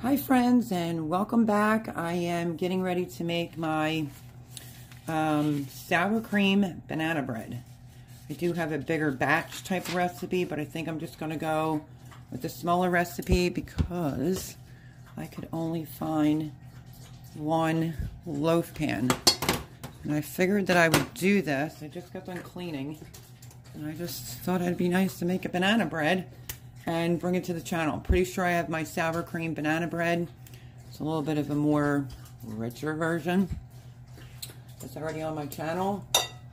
Hi friends, and welcome back. I am getting ready to make my sour cream banana bread. I do have a bigger batch type recipe, but I think I'm just going to go with the smaller recipe because I could only find one loaf pan. And I figured that I would do this. I just got done cleaning, and I just thought it'd be nice to make a banana bread and bring it to the channel. Pretty sure I have my sour cream banana bread. It's a little bit of a more richer version. It's already on my channel,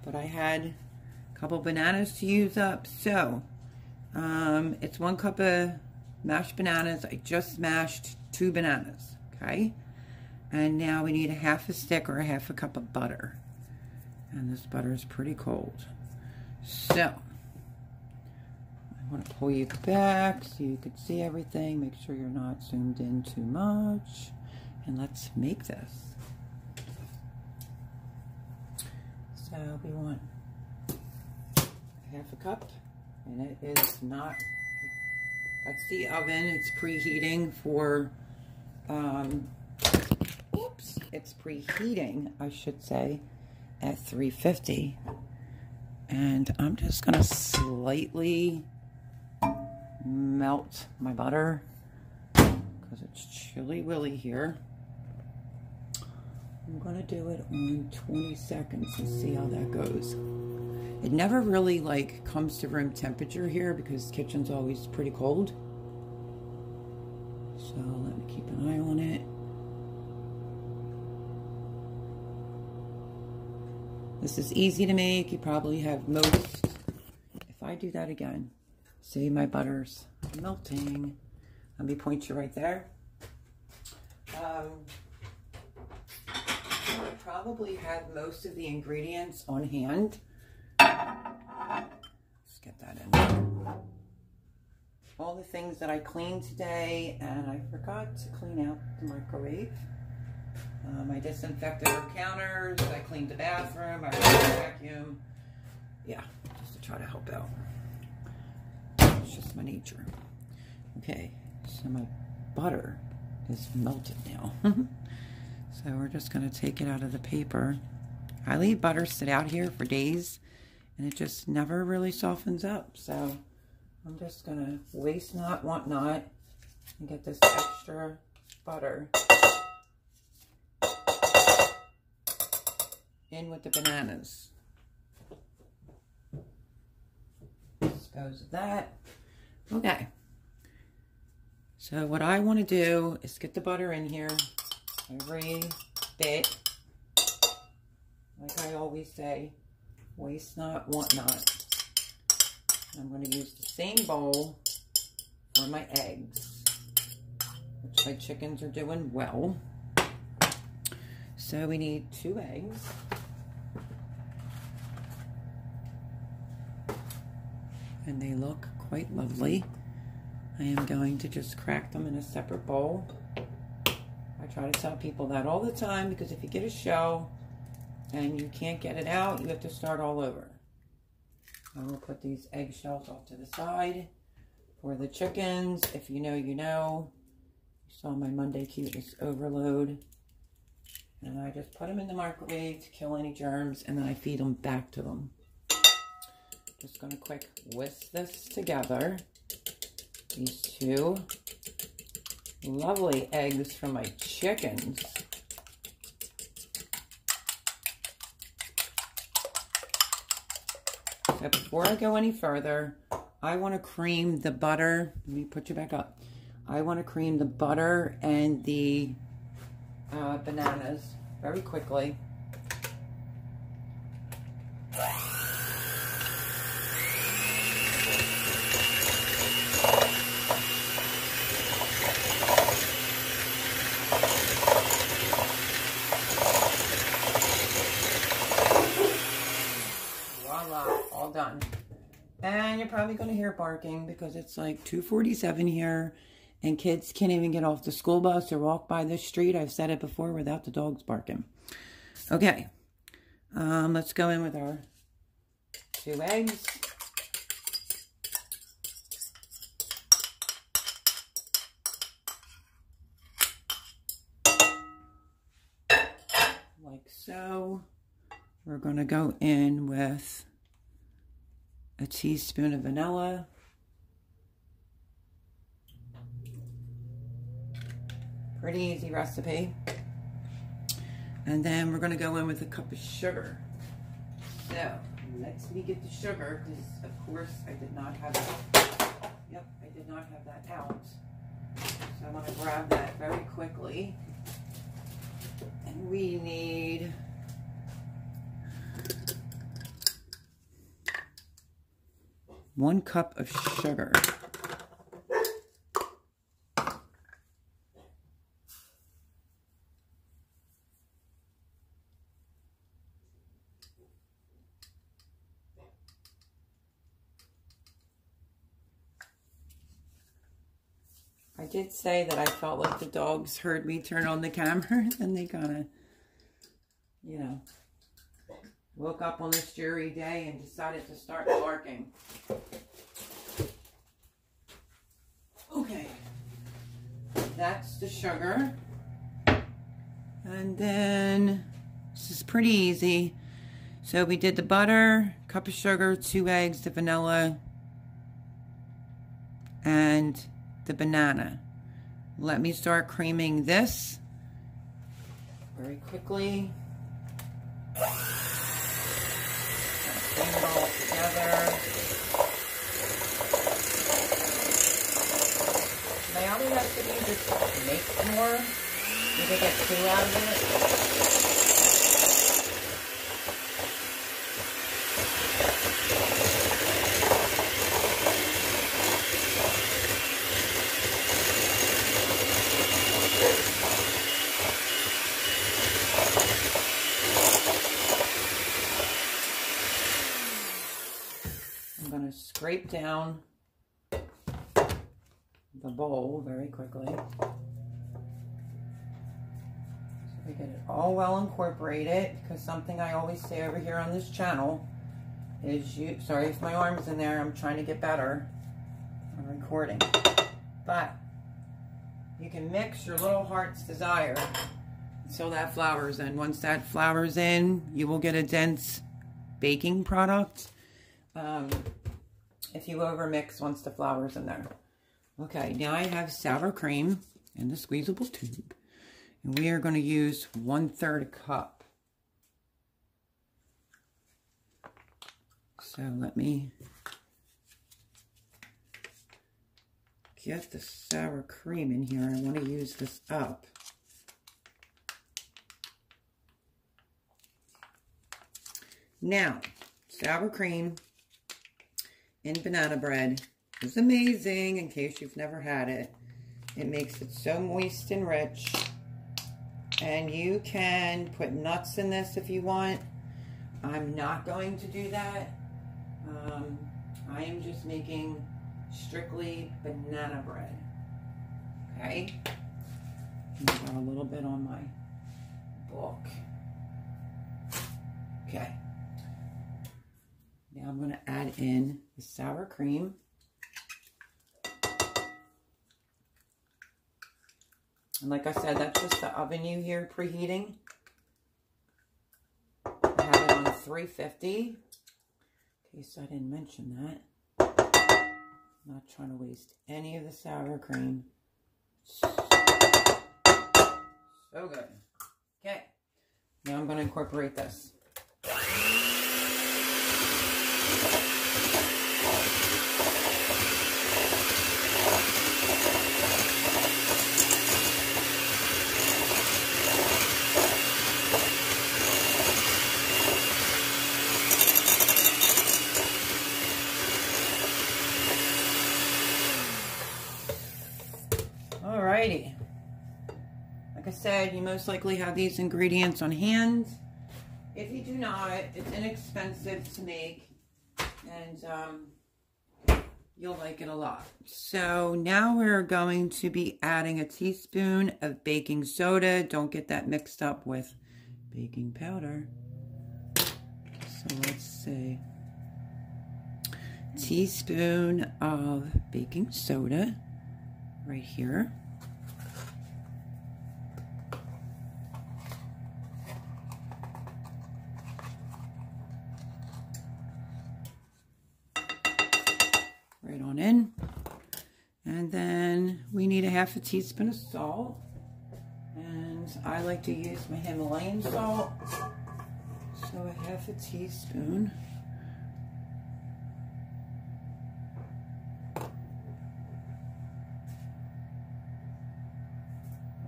but I had a couple bananas to use up. So, it's 1 cup of mashed bananas. I just mashed 2 bananas, okay? And now we need a half a stick or a half a cup of butter. And this butter is pretty cold. So, I want to pull you back so you can see everything. Make sure you're not zoomed in too much. And let's make this. So we want half a cup. And it is not, that's the oven. It's preheating for, it's preheating, I should say, at 350. And I'm just going to slightly melt my butter because it's chilly willy here. I'm going to do it on 20 seconds and see how that goes. It never really like comes to room temperature here because the kitchen's always pretty cold. So let me keep an eye on it. This is easy to make. You probably have most. If I do that again, see my butter's melting. Let me point you right there. I probably have most of the ingredients on hand. Let's get that in there. All the things that I cleaned today, and I forgot to clean out the microwave. I disinfected our counters, I cleaned the bathroom, I ran the vacuum. Yeah, just to try to help out. It's just my nature. Okay, so my butter is melted now. So we're just going to take it out of the paper. I leave butter sit out here for days, and it just never really softens up. So I'm just going to waste not, want not, and get this extra butter in with the bananas. This goes with that. Okay. So what I want to do is get the butter in here every bit. Like I always say, waste not, want not. I'm going to use the same bowl for my eggs, which my chickens are doing well. So we need 2 eggs. And they look quite lovely. I am going to just crack them in a separate bowl. I try to tell people that all the time because if you get a shell and you can't get it out, you have to start all over. I will put these eggshells off to the side for the chickens. If you know, you know. You saw my Monday Cuteness overload. And I just put them in the microwave to kill any germs, and then I feed them back to them. Just going to quick whisk this together. These 2 lovely eggs from my chickens. So before I go any further, I want to cream the butter. Let me put you back up. I want to cream the butter and the bananas very quickly. Voila, all done. And you're probably going to hear barking because it's like 2:47 here and kids can't even get off the school bus or walk by this street. I've said it before, without the dogs barking. Okay, let's go in with our 2 eggs. like so. We're going to go in with a teaspoon of vanilla. Pretty easy recipe. And then we're going to go in with a cup of sugar. So, let me get the sugar, because of course I did not have that. Yep, I did not have that out. So I'm going to grab that very quickly. And we need one cup of sugar. I did say that I felt like the dogs heard me turn on the camera and they kind of, you know, woke up on this dreary day and decided to start barking. Okay, that's the sugar. And then, this is pretty easy. So we did the butter, cup of sugar, 2 eggs, the vanilla, and the banana. Let me start creaming this very quickly. Bring it all together. My other recipe just makes more. You can get 2 out of it. Scrape down the bowl very quickly. So we get it all well incorporated, because something I always say over here on this channel is sorry if my arm's in there, I'm trying to get better on recording. But you can mix your little heart's desire until that flour's in. Once that flour's in, you will get a dense baking product. If you overmix once the flour's in there. Okay, now I have sour cream in the squeezable tube. And we are going to use 1/3 cup. So let me get the sour cream in here. I want to use this up. Now, sour cream in banana bread is amazing. In case you've never had it, it makes it so moist and rich. And you can put nuts in this if you want. I'm not going to do that. I am just making strictly banana bread. Okay, I've got a little bit on my book. Okay, now I'm going to add in the sour cream. And like I said, that's just the oven you hear preheating. I have it on 350, in case I didn't mention that. I'm not trying to waste any of the sour cream. So good. Okay, now I'm going to incorporate this. Alrighty. Like I said, you most likely have these ingredients on hand. If you do not, it's inexpensive to make, and you'll like it a lot. So now we're going to be adding a teaspoon of baking soda. Don't get that mixed up with baking powder. So let's see. Teaspoon of baking soda right here. And then we need a half a teaspoon of salt. And I like to use my Himalayan salt. So a half a teaspoon.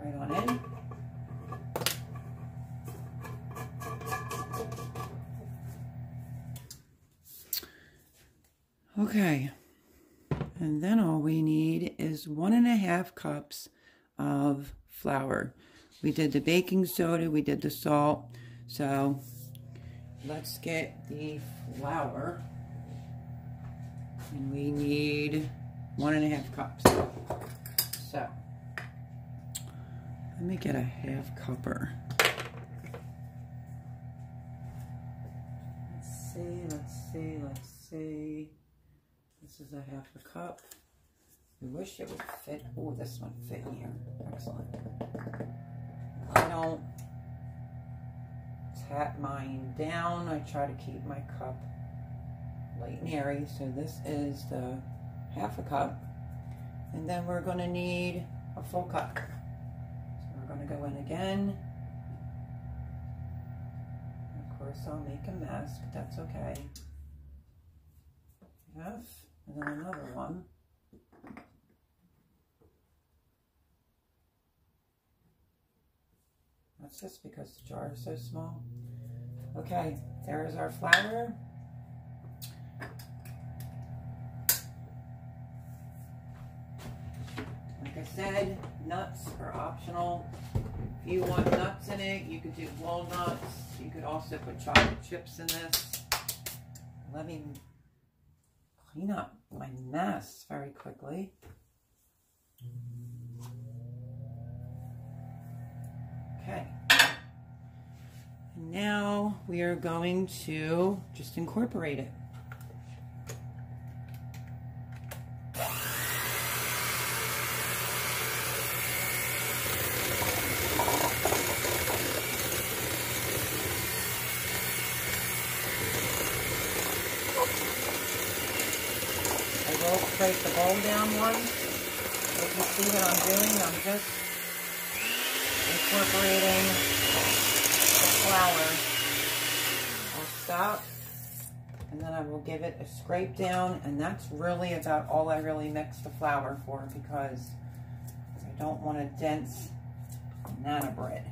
Right on in. Okay. And then all we need is 1.5 cups of flour. We did the baking soda, we did the salt. So let's get the flour. And we need 1.5 cups. So let me get a half cupper. Let's see. This is a half a cup. I wish it would fit. Oh, this one fit here. Excellent. I don't tap mine down. I try to keep my cup light and airy. So this is the half a cup. And then we're going to need a full cup. So we're going to go in again. Of course, I'll make a mess, but that's okay. Half, and then another one. That's just because the jar is so small. Okay, there is our flour. Like I said, nuts are optional. If you want nuts in it, you could do walnuts. You could also put chocolate chips in this. Let me clean up my mess very quickly. Okay. And now we are going to just incorporate it. I will scrape the bowl down once. If you see what I'm doing, I'm just incorporating the flour. I'll stop, and then I will give it a scrape down, and that's really about all I really mix the flour for, because I don't want a dense banana bread.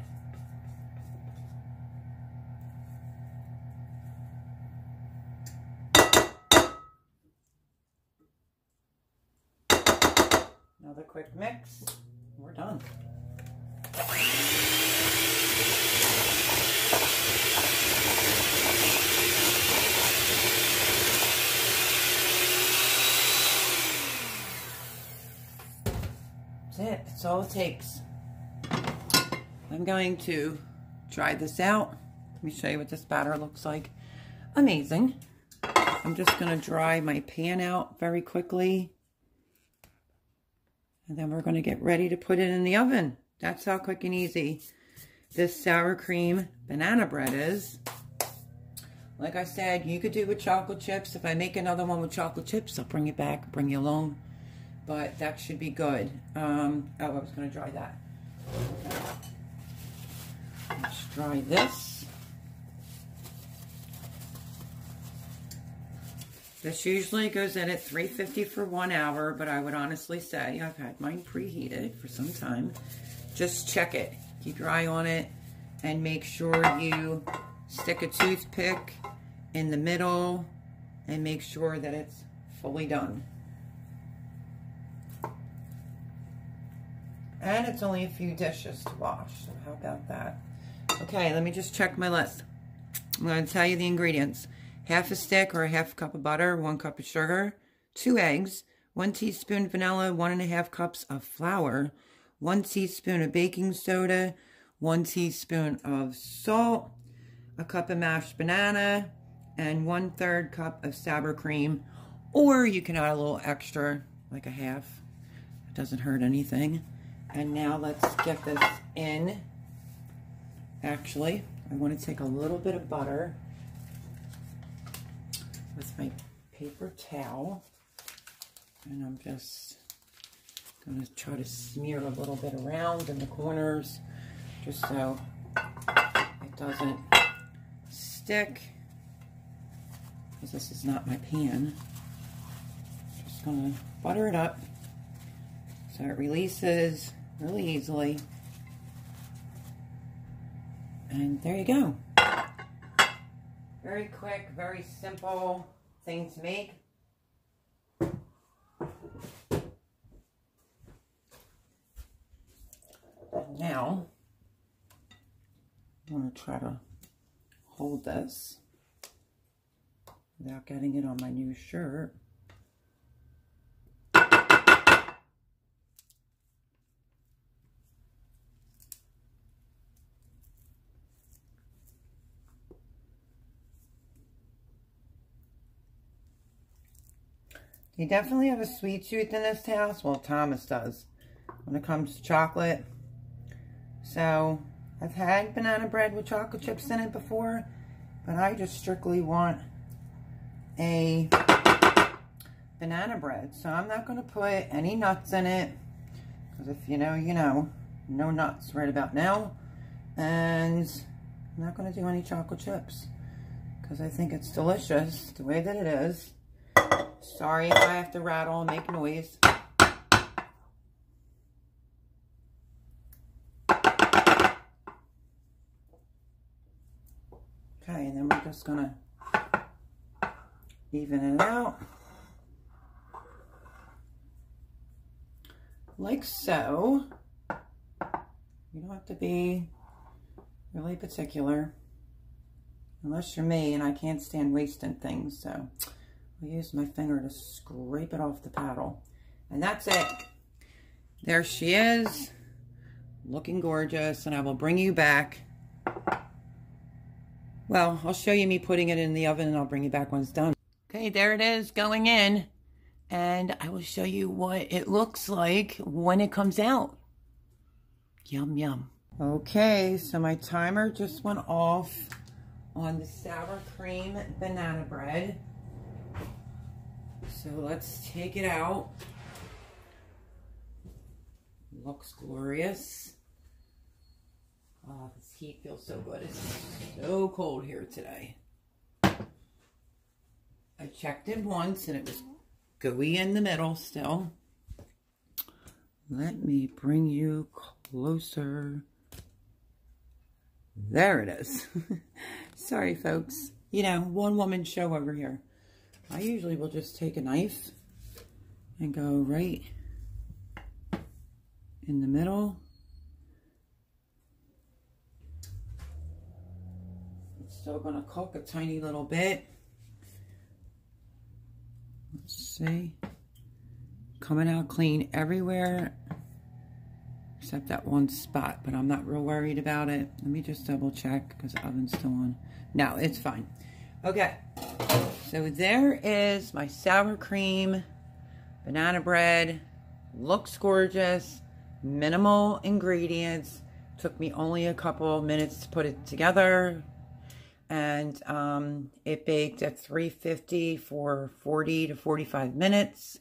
Another quick mix, we're done. That's it, that's all it takes. I'm going to try this out. Let me show you what this batter looks like. Amazing. I'm just going to dry my pan out very quickly. And then we're going to get ready to put it in the oven. That's how quick and easy this sour cream banana bread is. Like I said, you could do with chocolate chips. If I make another one with chocolate chips, I'll bring it back, bring you along. But that should be good. Oh, I was going to dry that. Let's dry this. This usually goes in at 350 for 1 hour, but I would honestly say, I've had mine preheated for some time. Just check it. Keep your eye on it and make sure you stick a toothpick in the middle and make sure that it's fully done. And it's only a few dishes to wash, so how about that? Okay, let me just check my list. I'm going to tell you the ingredients. Half a stick or a half cup of butter, 1 cup of sugar, 2 eggs, 1 teaspoon vanilla, 1.5 cups of flour, 1 teaspoon of baking soda, 1 teaspoon of salt, a cup of mashed banana, and 1/3 cup of sour cream. Or you can add a little extra, like a half. It doesn't hurt anything. And now let's get this in. Actually, I want to take a little bit of butter with my paper towel, and I'm just Gonna try to smear a little bit around in the corners just so it doesn't stick, because this is not my pan. Just gonna butter it up so it releases really easily. And there you go. Very quick, very simple thing to make. And now, I'm going to try to hold this without getting it on my new shirt. You definitely have a sweet tooth in this house. Well, Thomas does when it comes to chocolate. So, I've had banana bread with chocolate chips in it before, but I just strictly want a banana bread. So, I'm not going to put any nuts in it, because if you know, you know. No nuts right about now. And I'm not going to do any chocolate chips, because I think it's delicious the way that it is. Sorry if I have to rattle and make noise. Okay, and then we're just gonna even it out. Like so. You don't have to be really particular. Unless you're me, and I can't stand wasting things, so I'll use my finger to scrape it off the paddle. And that's it. There she is, looking gorgeous, and I will bring you back. Well, I'll show you me putting it in the oven, and I'll bring you back when it's done. Okay, there it is going in, and I will show you what it looks like when it comes out. Yum, yum. Okay, so my timer just went off on the sour cream banana bread. So let's take it out. Looks glorious. Oh, this heat feels so good. It's so cold here today. I checked it once and it was gooey in the middle still. Let me bring you closer. There it is. Sorry, folks. You know, one woman show over here. I usually will just take a knife and go right in the middle. It's still going to cook a tiny little bit. Let's see. Coming out clean everywhere except that one spot, but I'm not real worried about it. Let me just double check because the oven's still on. No, it's fine. Okay. So there is my sour cream banana bread. Looks gorgeous. Minimal ingredients. Took me only a couple minutes to put it together. And it baked at 350 for 40 to 45 minutes.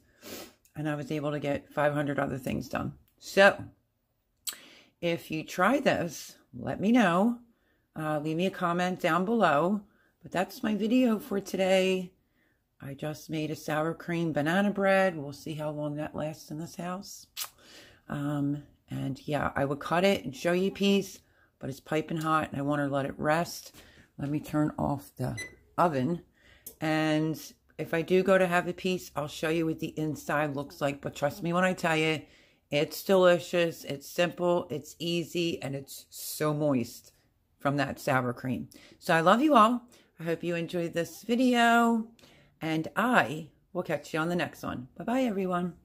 And I was able to get 500 other things done. So, if you try this, let me know. Leave me a comment down below. But that's my video for today. I just made a sour cream banana bread. We'll see how long that lasts in this house. And yeah, I would cut it and show you a piece, but it's piping hot and I want to let it rest. Let me turn off the oven. And if I do go to have a piece, I'll show you what the inside looks like. But trust me when I tell you, it's delicious, it's simple, it's easy, and it's so moist from that sour cream. So I love you all. I hope you enjoyed this video, and I will catch you on the next one. Bye-bye, everyone.